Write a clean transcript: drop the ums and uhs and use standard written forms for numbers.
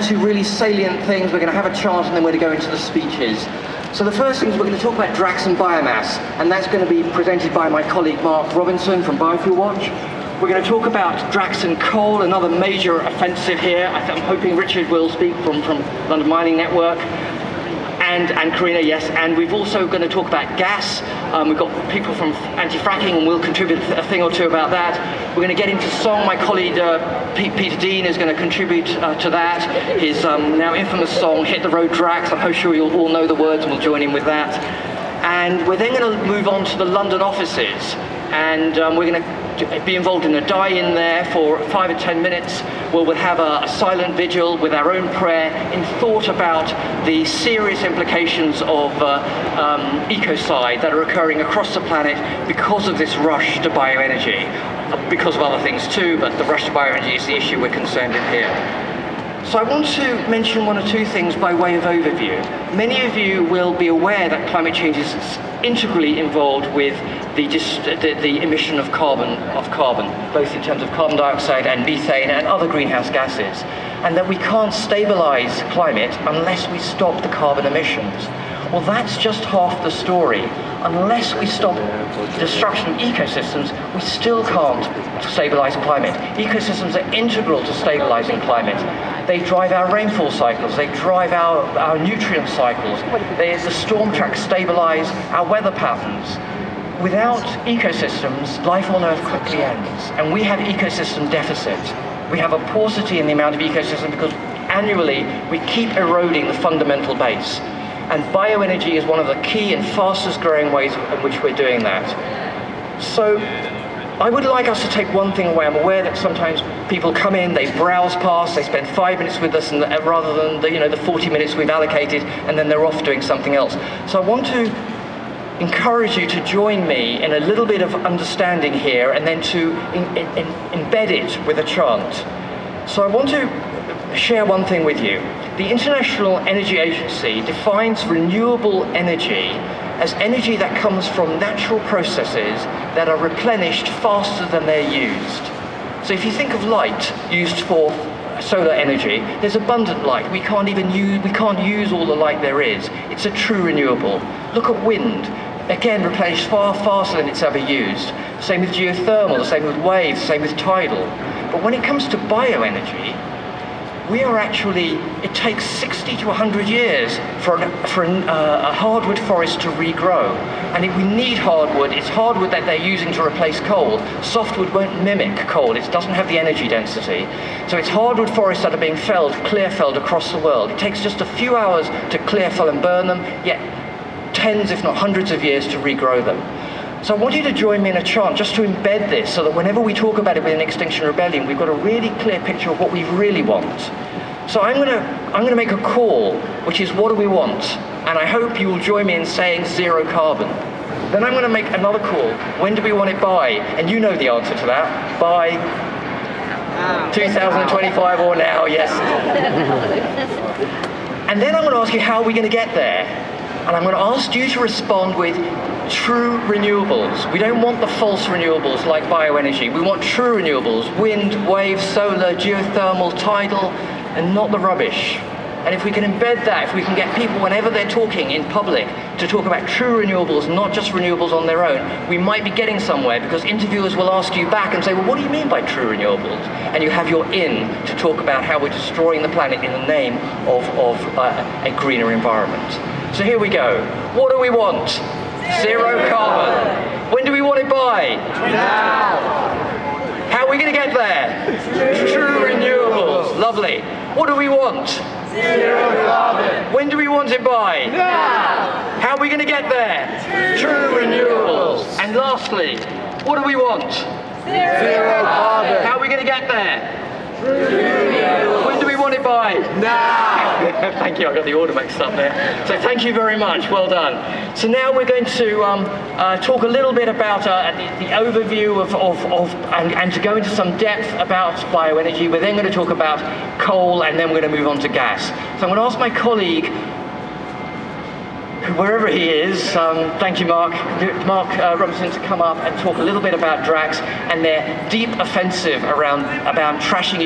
Two really salient things. We're going to have a chant and then we're going to go into the speeches. So the first thing is we're going to talk about Drax and biomass, and that's going to be presented by my colleague Mark Robinson from Biofuel Watch. We're going to talk about Drax and coal, another major offensive here. I'm hoping Richard will speak from London Mining Network. And Karina, yes, and we've also going to talk about gas. We've got people from anti-fracking, and we'll contribute a thing or two about that. We're going to get into song. My colleague Peter Dean is going to contribute to that. His now infamous song, Hit the Road Drax. I'm sure you'll all know the words, and we'll join in with that. And we're then going to move on to the London offices, and we're going to be involved in a die-in there for 5 or 10 minutes, where we'll have a silent vigil with our own prayer in thought about the serious implications of ecocide that are occurring across the planet because of this rush to bioenergy, because of other things too, but the rush to bioenergy is the issue we're concerned with here. So I want to mention one or two things by way of overview. Many of you will be aware that climate change is integrally involved with the emission of carbon, both in terms of carbon dioxide and methane and other greenhouse gases, and that we can't stabilize climate unless we stop the carbon emissions. Well, that's just half the story. Unless we stop destruction of ecosystems, we still can't stabilize climate. Ecosystems are integral to stabilizing climate. They drive our rainfall cycles, they drive our nutrient cycles. The storm tracks stabilize our weather patterns. Without ecosystems, life on Earth quickly ends. And we have ecosystem deficit. We have a paucity in the amount of ecosystem because annually we keep eroding the fundamental base. And bioenergy is one of the key and fastest growing ways in which we're doing that. So I would like us to take one thing away. I'm aware that sometimes people come in, they browse past, they spend 5 minutes with us, and rather than the 40 minutes we've allocated, and then they're off doing something else. So I want to encourage you to join me in a little bit of understanding here, and then to embed it with a chant. So I want to share one thing with you. The International Energy Agency defines renewable energy as energy that comes from natural processes that are replenished faster than they're used. So if you think of light used for solar energy, there's abundant light. We can't use all the light there is. It's a true renewable. Look at wind. Again, replenished far faster than it's ever used. Same with geothermal, the same with waves, the same with tidal. But when it comes to bioenergy, it takes 60 to 100 years for a hardwood forest to regrow. And if we need hardwood, it's hardwood that they're using to replace coal. Softwood won't mimic coal, it doesn't have the energy density. So it's hardwood forests that are being clear-felled across the world. It takes just a few hours to clear-fell and burn them, yet tens, if not hundreds of years to regrow them. So I want you to join me in a chant just to embed this so that whenever we talk about it within Extinction Rebellion, we've got a really clear picture of what we really want. So I'm going to make a call, which is what do we want? And I hope you will join me in saying zero carbon. Then I'm going to make another call. When do we want it by? And you know the answer to that. By 2025 or now, yes. And then I'm going to ask you how are we going to get there? And I'm going to ask you to respond with true renewables. We don't want the false renewables like bioenergy. We want true renewables, wind, waves, solar, geothermal, tidal, and not the rubbish. And if we can embed that, if we can get people, whenever they're talking in public, to talk about true renewables, not just renewables on their own, we might be getting somewhere, because interviewers will ask you back and say, well, what do you mean by true renewables? And you have your in to talk about how we're destroying the planet in the name of a greener environment. So here we go. What do we want? Zero carbon. When do we want it by? Now. How are we going to get there? True renewables. Lovely. What do we want? Zero carbon. When do we want it by? Now. How are we going to get there? True renewables. And lastly, what do we want? Zero carbon. How are we going to get there? True renewables. When do we want it by? Now. Thank you, I got the order mixed up there. So thank you very much, well done. So now we're going to talk a little bit about the overview and to go into some depth about bioenergy. We're then going to talk about coal, and then we're going to move on to gas. So I'm going to ask my colleague, wherever he is, thank you Mark Robinson, to come up and talk a little bit about Drax and their deep offensive about trashing